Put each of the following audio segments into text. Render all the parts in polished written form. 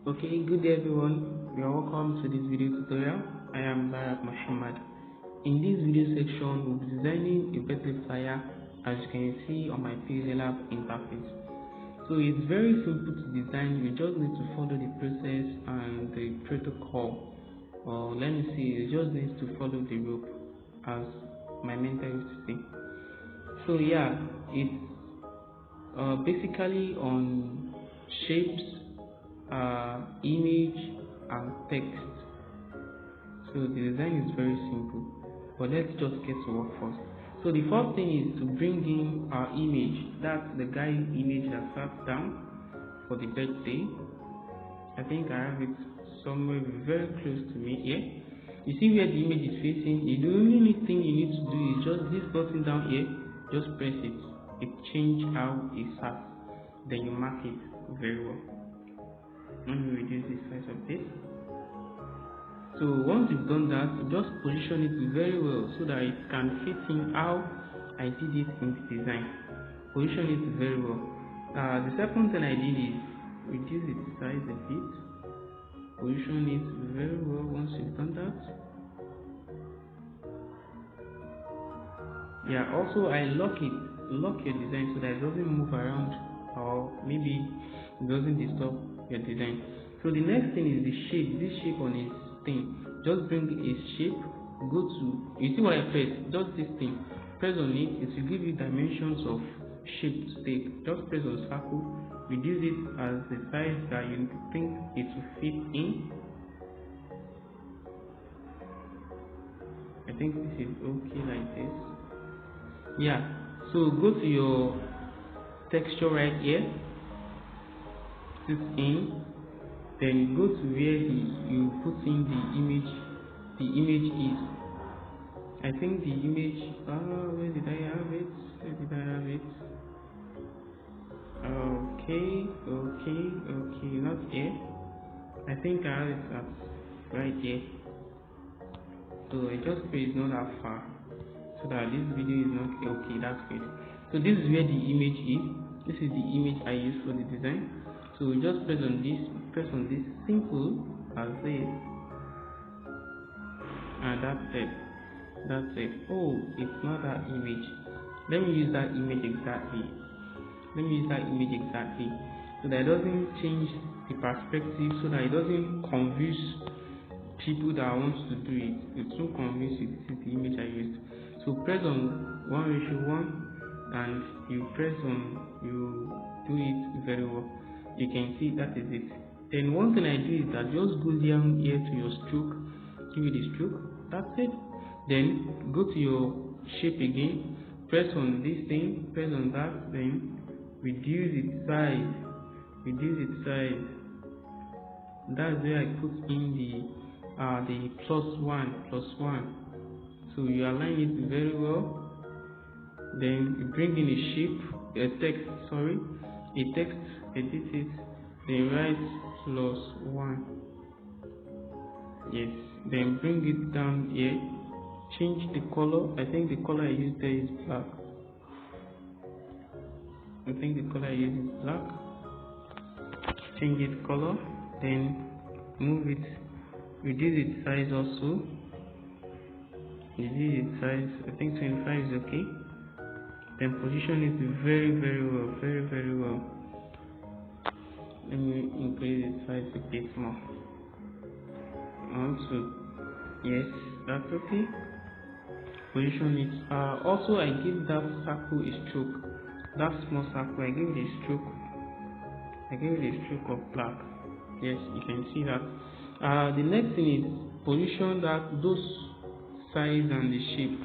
Okay, good day everyone. You are welcome to this video tutorial. I am Barak Muhammad. In this video section, we'll be designing a birthday flyer as you can see on my Pixellab interface. So it's very simple to design. You just need to follow the process and the protocol. Or let me see, you just need to follow the rope, as my mentor used to say. So yeah, it's basically on shapes, image and text. So the design is very simple, but let's just get to work first. So the first thing is to bring in our image. That's the guy image that sat down for the birthday. I think I have it somewhere very close to me here. You see where the image is facing. The only thing you need to do is just this button down here, just press it. It changes how it sat. Then you mark it very well. Let me reduce the size of this. So once you've done that, just position it very well so that it can fit in how I did it in the design. Position it very well. The second thing I did is reduce its size a bit. Position it very well once you've done that. Yeah, also I lock your design so that it doesn't move around or maybe it doesn't disturb your design. So the next thing is the shape. This shape on its thing. Just bring a shape, go to, you see what I press? Just this thing. Press on it, it will give you dimensions of shape to take. Just press on circle, reduce it as the size that you think it will fit in. I think this is okay like this. Yeah, so go to your texture right here, this in, then go to where you put in the image is. I think the image, where did I have it? Okay, not here. I think I have it at right here. So I just pray it's not that far, so that this video is not okay. That's good. So this is where the image is. This is the image I use for the design. So we just press on this, simple as this, and that's it. Oh, it's not that image. Let me use that image exactly. So that it doesn't change the perspective, so that it doesn't confuse people that want to do it. It won't confuse you. This is the image I used. So press on 1:1 and you do it very well. You can see that is it. Then one thing I do is that just go down here to your stroke, give it a stroke. That's it. Then go to your shape again, press on this thing, press on that, then reduce its size. That's where I put in the +1. So you align it very well. Then you bring in a shape, a text, edit it, then write +1. Yes, then bring it down here, change the color. I think the color I used there is black. Change its color, then move it, reduce its size also. Reduce its size, I think 25 is okay. Then position it very well. Let me increase its size a bit more. Yes, that's okay. Position it. Also I give that circle a stroke. That small circle, I give it a stroke. Of black. Yes, you can see that. The next thing is position those size and the shape.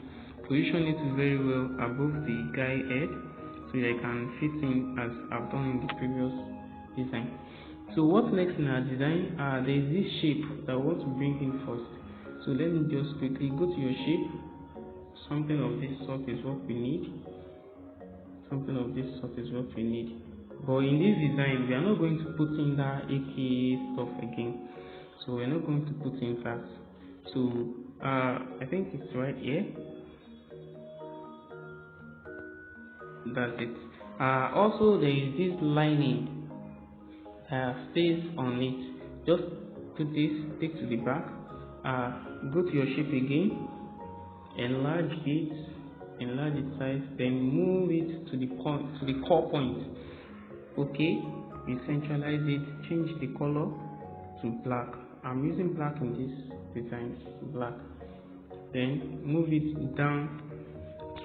Position it very well above the guy head, so that it can fit in as I've done in the previous design. So what's next in our design? There is this shape that I want to bring in first. So let me just quickly go to your shape. Something of this sort is what we need. But in this design, we are not going to put in that AKA stuff again. So we're not going to put in that. So I think it's right here. That's it. Also there is this lining space on it. just put this, take to the back, go to your shape again, enlarge its size, then move it to the point, to the core point. Okay, you centralize it, change the color to black. I'm using black in this design, black. Then move it down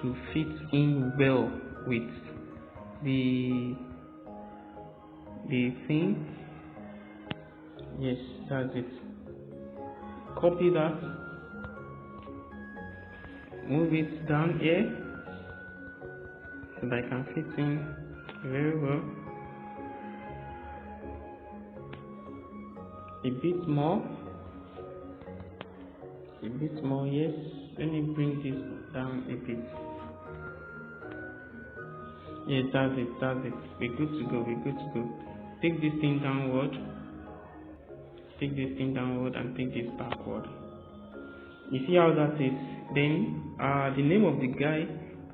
to fit in well with the thing. Yes, that's it. Copy that, move it down here so that I can fit in very well. A bit more, yes. Let me bring this down a bit. Yes, that's it. We're good to go. Take this thing downward, and take this backward. You see how that is? Then the name of the guy,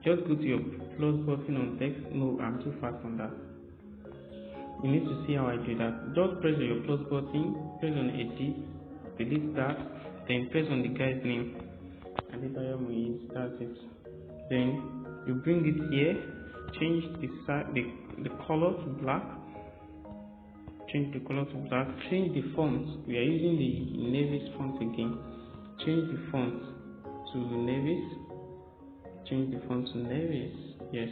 just go to your plus button on text. No, I'm too fast on that. You need to see how I do that. Just press on your plus button, press on edit, delete that, then press on the guy's name. That's it. Then you bring it here, change the color to black. Change the font. We are using the Nevis font again. Change the font to Nevis. Yes.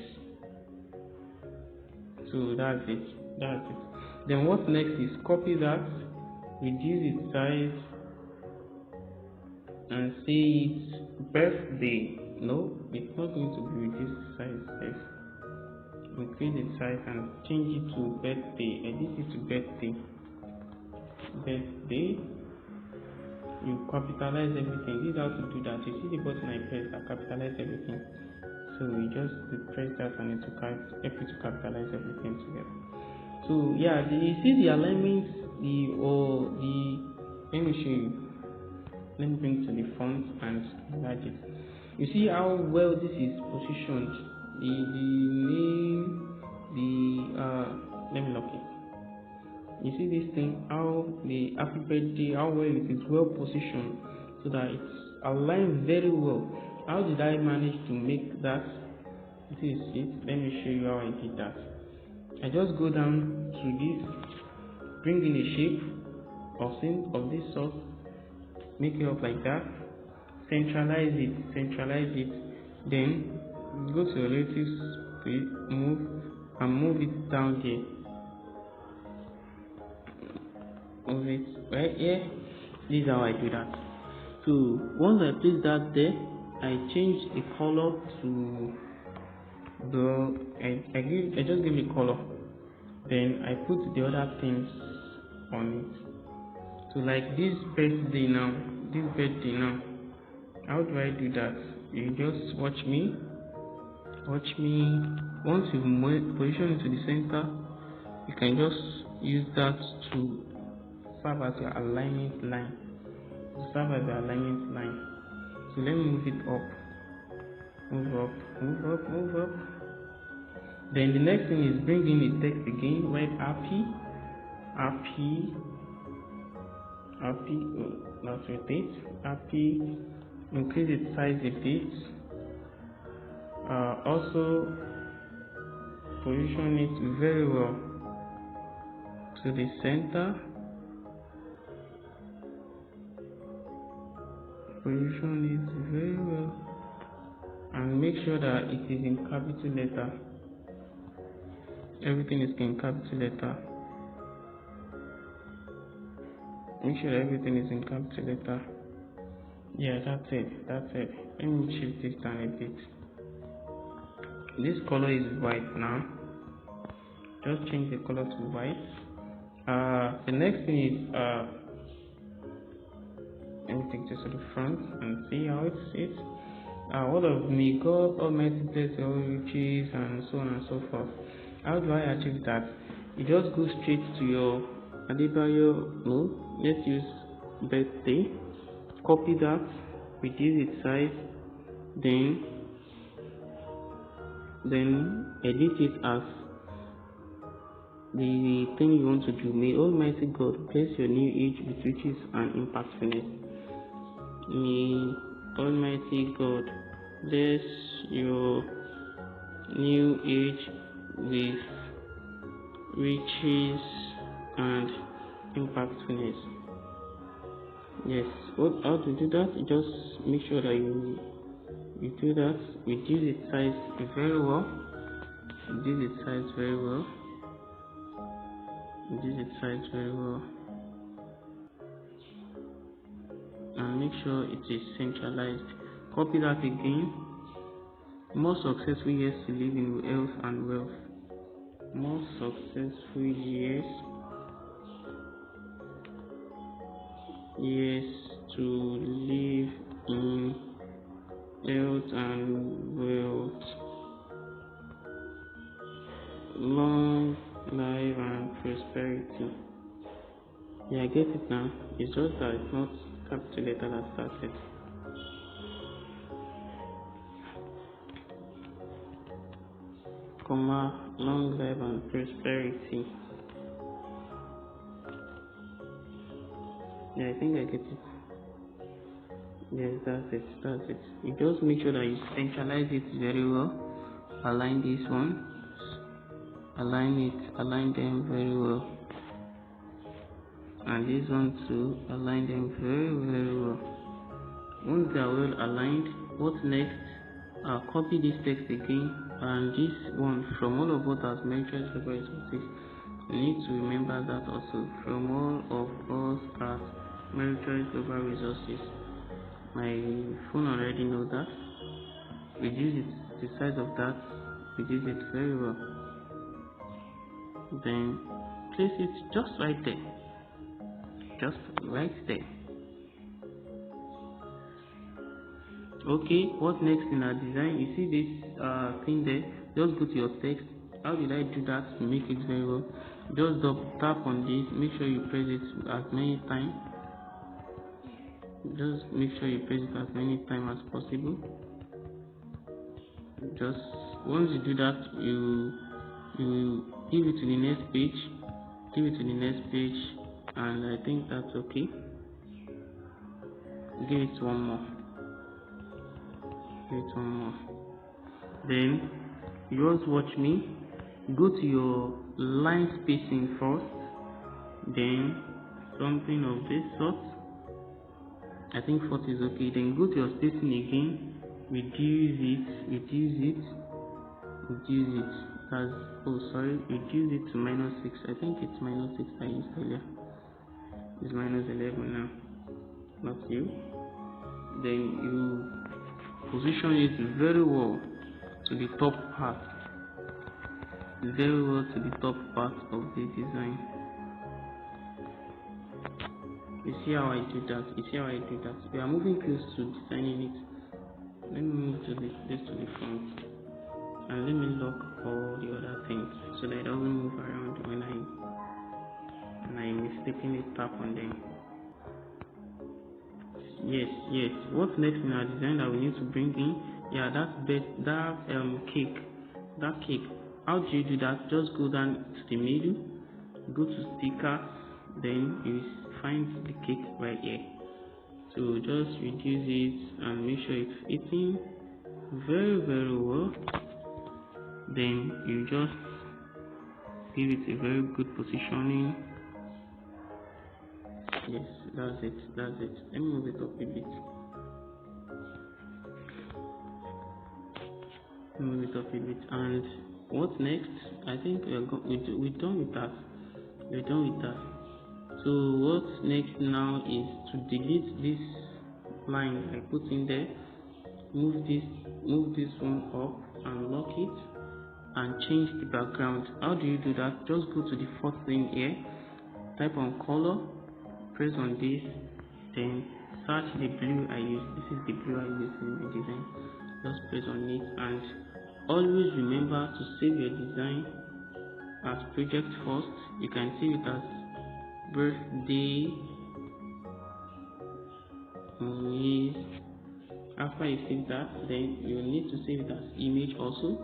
So that's it. Then what next is copy that, reduce its size, and say it's birthday. No, it's not going to be reduced size. Yes. Increase its size and change it to birthday. Edit it to birthday. You capitalize everything. This is how to do that. You see the button I press that capitalize everything. So you just press that and it will help you to capitalize everything together. So yeah, you see the alignment, let me show you. Let me bring to the font and enlarge it. You see how well this is positioned. The name, let me lock it. You see this thing, how the happy birthday, how well it is well positioned so that it's aligned very well. How did I manage to make that? This is it. Let me show you how I did that. I just go down to this, bring in a shape of this sort, make it up like that, centralize it, then go to relatives, move it down here. Move it right here. This is how I do that. So once I place that there, I change the color to I just give it color. Then I put the other things on it. So like this birthday now. How do I do that? You just watch me. Once you've positioned it to the center, you can just use that to serve as your alignment line. So let me move it up. Move up. Then the next thing is bring in the text again. Write happy. That's with it. Happy. Increase its size a bit. Also position it very well to the center. Position it very well and make sure that it is in capital letter. Everything is in capital letter. Make sure everything is in capital letter. Yeah, that's it. Let me shift this down a bit. This color is white now. Just change the color to white. The next thing is let me take this to the front and see how it sits. What of may God Almighty bless your riches and so on and so forth. How do I achieve that? You just go straight to your Adebayo. No, let's use birthday. Copy that, reduce its size, then edit it as the thing you want to do. May Almighty God bless your new age with riches and impactfulness. May Almighty God bless your new age with riches and impactfulness. Yes, how to do that? Just make sure that you do that. Reduce its size very well. Reduce its size very well. Reduce its size very well. And make sure it is centralized. Copy that again. More successful years to live in health and wealth. More successful years to live in health and wealth. Long life and prosperity. Yeah, I get it now. It's just that it's not capital letter that started. Comma, long life and prosperity. Yeah, I think I get it. Yes, that's it. You just make sure that you centralize it very well. Align this one. Align them very well. And this one too, align them very well. Once they are well aligned, what next? Copy this text again, and this one from all of what has mentioned the resources. You need to remember that also from all of us at Military Global Resources. My phone already knows that. Reduce it, the size of that, reduce it very well. Then place it just right there. Just right there. Okay, what next in our design? You see this thing there? Just go to your text. How did I do that to make it very well? Just double tap on this. Make sure you press it as many times. Just make sure you press it as many times as possible. Just once you do that, you give it to the next page. Give it to the next page, and I think that's okay. Give it one more. Give it one more. Then you just watch me. Go to your line spacing first, then something of this sort. I think 40 is okay. Then go to your spacing again, reduce it. Reduce it to -6. I think it's -6 I used earlier. It's -11 now. Not you. Then you position it very well to the top part. Very well to the top part of the design. You see how I do that? We are moving close to designing it. Let me move to this to the front, and let me lock all the other things so that it doesn't move around when I mistakenly tap on them. Yes. What's next in our design that we need to bring in? Yeah, that cake. How do you do that? Just go down to the middle, go to sticker, then you find the cake right here. So just reduce it and make sure it's fitting very well. Then you just give it a very good positioning. Yes, that's it. Let me move it up a bit. And what's next? I think we're done with that. So what's next now is to delete this line I put in there. Move this one up and lock it, and change the background. How do you do that? Just go to the fourth thing here, type on color, press on this, then search the blue I use. This is the blue I use in my design. Just press on it, and always remember to save your design as project first. You can save it as birthday. After you save that, then you need to save it as image also.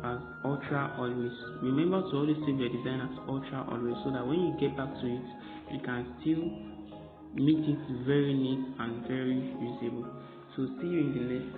as ultra always. Remember to always save your design as ultra always, so that when you get back to it, you can still make it very neat and very usable. So see you in the next